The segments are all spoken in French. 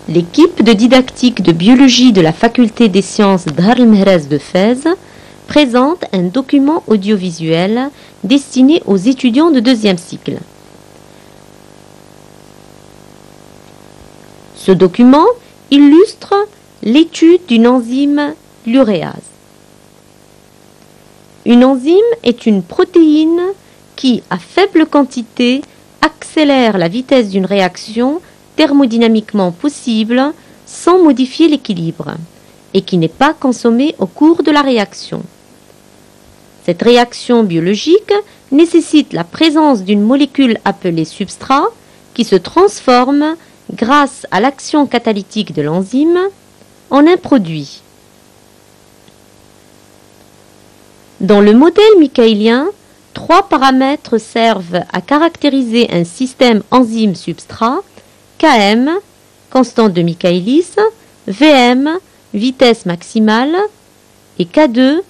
L'équipe de didactique de biologie de la faculté des sciences Dhar el-Mehrez de Fès présente un document audiovisuel destiné aux étudiants de deuxième cycle. Ce document illustre l'étude d'une enzyme, l'uréase. Une enzyme est une protéine qui, à faible quantité, accélère la vitesse d'une réaction thermodynamiquement possible sans modifier l'équilibre et qui n'est pas consommée au cours de la réaction. Cette réaction biologique nécessite la présence d'une molécule appelée substrat qui se transforme grâce à l'action catalytique de l'enzyme en un produit. Dans le modèle michaélien, 3 paramètres servent à caractériser un système enzyme-substrat: Km, constante de Michaelis, Vm, vitesse maximale, et K2,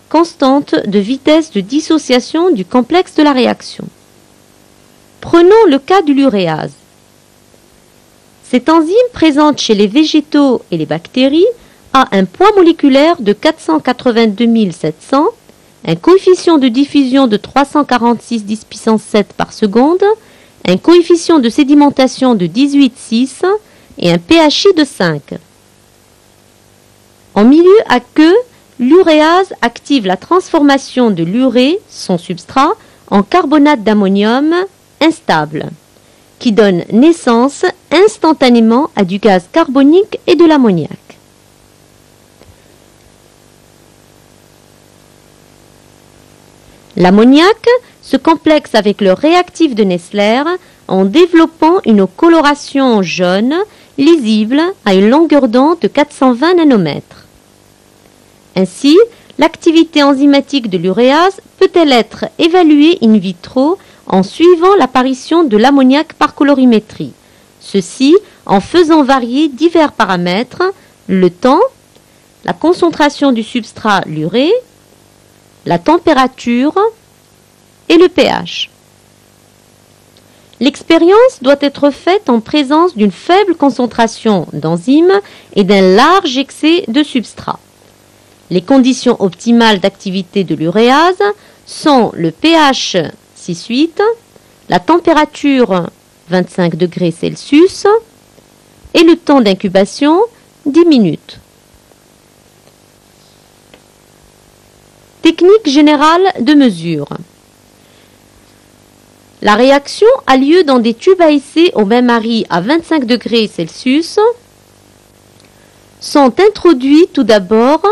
constante de vitesse de dissociation du complexe de la réaction. Prenons le cas de l'uréase. Cette enzyme présente chez les végétaux et les bactéries a un poids moléculaire de 482 700, un coefficient de diffusion de 346 10 puissance 7 par seconde, un coefficient de sédimentation de 18,6 et un pHI de 5. En milieu aqueux, l'uréase active la transformation de l'urée, son substrat, en carbonate d'ammonium instable, qui donne naissance instantanément à du gaz carbonique et de l'ammoniac. L'ammoniac se complexe avec le réactif de Nessler en développant une coloration jaune lisible à une longueur d'onde de 420 nanomètres. Ainsi, l'activité enzymatique de l'uréase peut-elle être évaluée in vitro en suivant l'apparition de l'ammoniac par colorimétrie, ceci en faisant varier divers paramètres, le temps, la concentration du substrat l'urée, la température et le pH. L'expérience doit être faite en présence d'une faible concentration d'enzymes et d'un large excès de substrat. Les conditions optimales d'activité de l'uréase sont le pH 6,8, la température 25 degrés Celsius et le temps d'incubation 10 minutes. Technique générale de mesure. La réaction a lieu dans des tubes à essai au bain-marie à 25 degrés Celsius. Sont introduits tout d'abord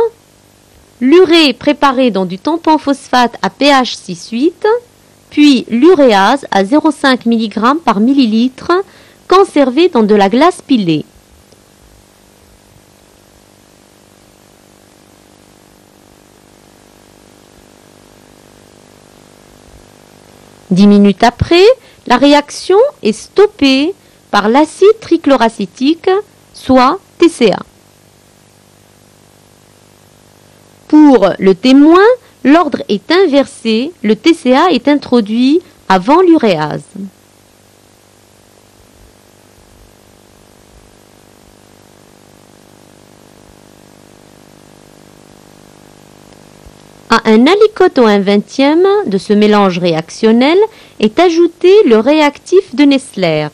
l'urée préparée dans du tampon phosphate à pH 6,8, puis l'uréase à 0,5 mg par millilitre conservée dans de la glace pilée. Dix minutes après, la réaction est stoppée par l'acide trichloracétique, soit TCA. Pour le témoin, l'ordre est inversé, le TCA est introduit avant l'uréase. À un aliquote au 1/20 de ce mélange réactionnel est ajouté le réactif de Nessler.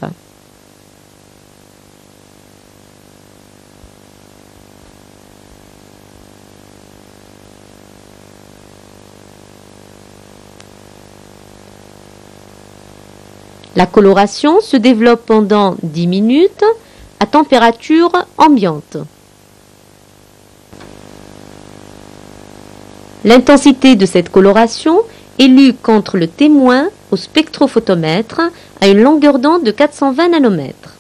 La coloration se développe pendant 10 minutes à température ambiante. L'intensité de cette coloration est lue contre le témoin au spectrophotomètre à une longueur d'onde de 420 nanomètres.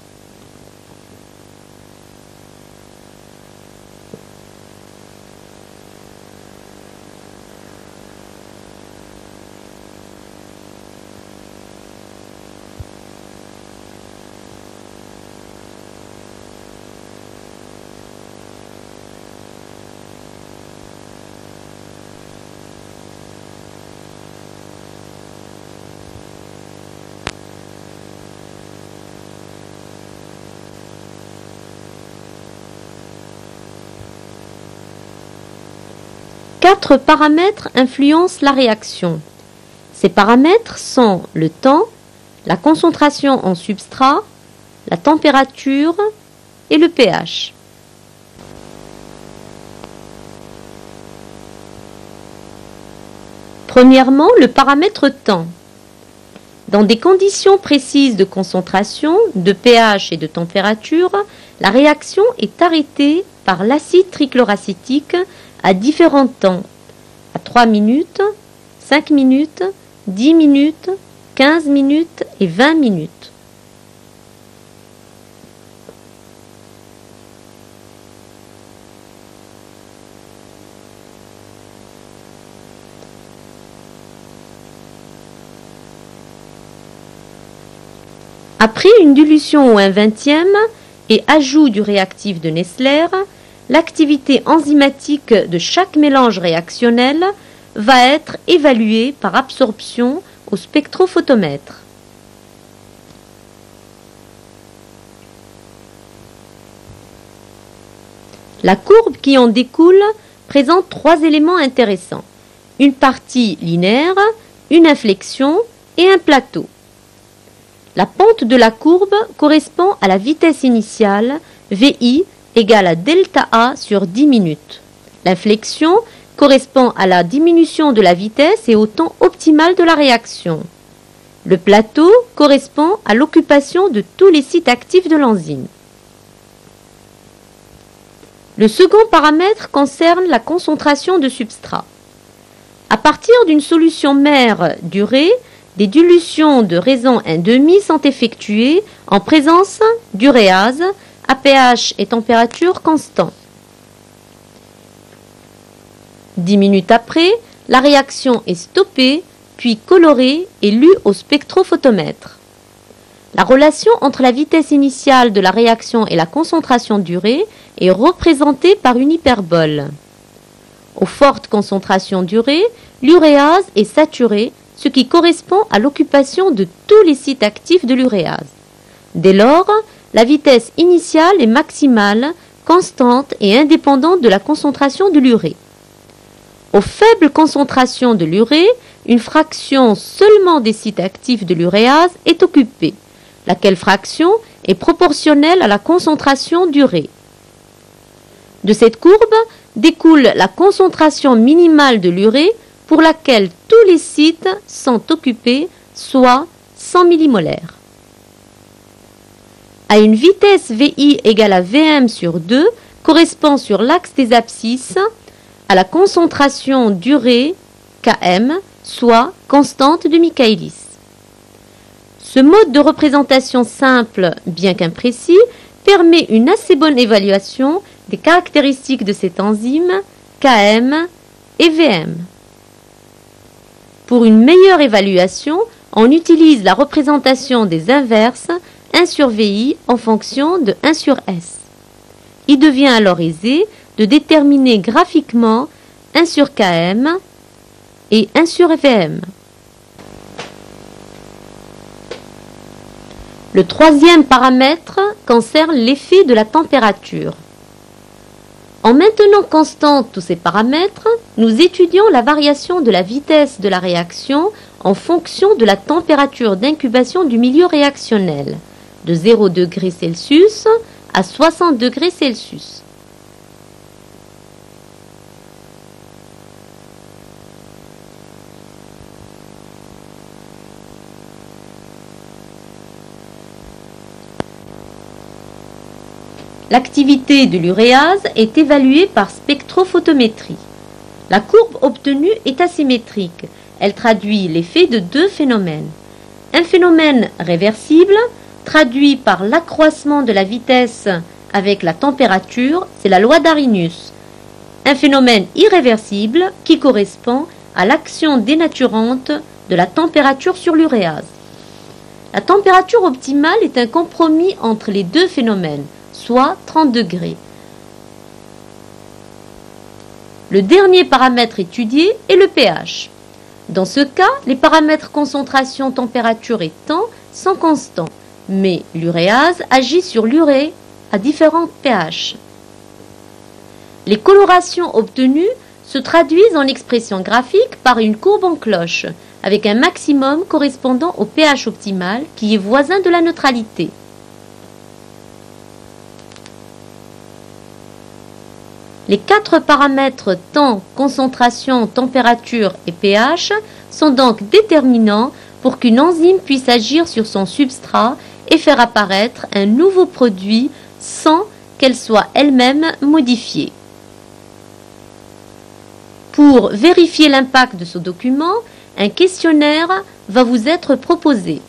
4 paramètres influencent la réaction. Ces paramètres sont le temps, la concentration en substrat, la température et le pH. Premièrement, le paramètre temps. Dans des conditions précises de concentration, de pH et de température, la réaction est arrêtée par l'acide trichloracétique à différents temps, à 3 minutes, 5 minutes, 10 minutes, 15 minutes et 20 minutes. Après une dilution au 1/20 et ajout du réactif de Nessler, l'activité enzymatique de chaque mélange réactionnel va être évaluée par absorption au spectrophotomètre. La courbe qui en découle présente 3 éléments intéressants: une partie linéaire, une inflexion et un plateau. La pente de la courbe correspond à la vitesse initiale, VI égale à delta A sur 10 minutes. L'inflexion correspond à la diminution de la vitesse et au temps optimal de la réaction. Le plateau correspond à l'occupation de tous les sites actifs de l'enzyme. Le second paramètre concerne la concentration de substrat. À partir d'une solution mère d'urée, des dilutions de raison 1,5 sont effectuées en présence d'uréase à pH et température constants. 10 minutes après, la réaction est stoppée, puis colorée et lue au spectrophotomètre. La relation entre la vitesse initiale de la réaction et la concentration d'urée est représentée par une hyperbole. Aux fortes concentrations d'urée, l'uréase est saturée, ce qui correspond à l'occupation de tous les sites actifs de l'uréase. Dès lors, la vitesse initiale est maximale, constante et indépendante de la concentration de l'urée. Aux faibles concentrations de l'urée, une fraction seulement des sites actifs de l'uréase est occupée, laquelle fraction est proportionnelle à la concentration d'urée. De cette courbe découle la concentration minimale de l'urée pour laquelle tous les sites sont occupés, soit 100 millimolaires. À une vitesse VI égale à Vm sur 2 correspond sur l'axe des abscisses à la concentration d'urée Km, soit constante de Michaelis. Ce mode de représentation simple, bien qu'imprécis, permet une assez bonne évaluation des caractéristiques de cette enzyme Km et Vm. Pour une meilleure évaluation, on utilise la représentation des inverses 1 sur VI en fonction de 1 sur S. Il devient alors aisé de déterminer graphiquement 1 sur Km et 1 sur Vm. Le troisième paramètre concerne l'effet de la température. En maintenant constante tous ces paramètres, nous étudions la variation de la vitesse de la réaction en fonction de la température d'incubation du milieu réactionnel, de 0 degrés Celsius à 60 degrés Celsius. L'activité de l'uréase est évaluée par spectrophotométrie. La courbe obtenue est asymétrique. Elle traduit l'effet de 2 phénomènes. Un phénomène réversible, traduit par l'accroissement de la vitesse avec la température, c'est la loi d'Arrhenius. Un phénomène irréversible qui correspond à l'action dénaturante de la température sur l'uréase. La température optimale est un compromis entre les deux phénomènes, soit 30 degrés. Le dernier paramètre étudié est le pH. Dans ce cas, les paramètres concentration, température et temps sont constants, mais l'uréase agit sur l'urée à différents pH. Les colorations obtenues se traduisent en expression graphique par une courbe en cloche, avec un maximum correspondant au pH optimal qui est voisin de la neutralité. Les 4 paramètres temps, concentration, température et pH sont donc déterminants pour qu'une enzyme puisse agir sur son substrat et faire apparaître un nouveau produit sans qu'elle soit elle-même modifiée. Pour vérifier l'impact de ce document, un questionnaire va vous être proposé.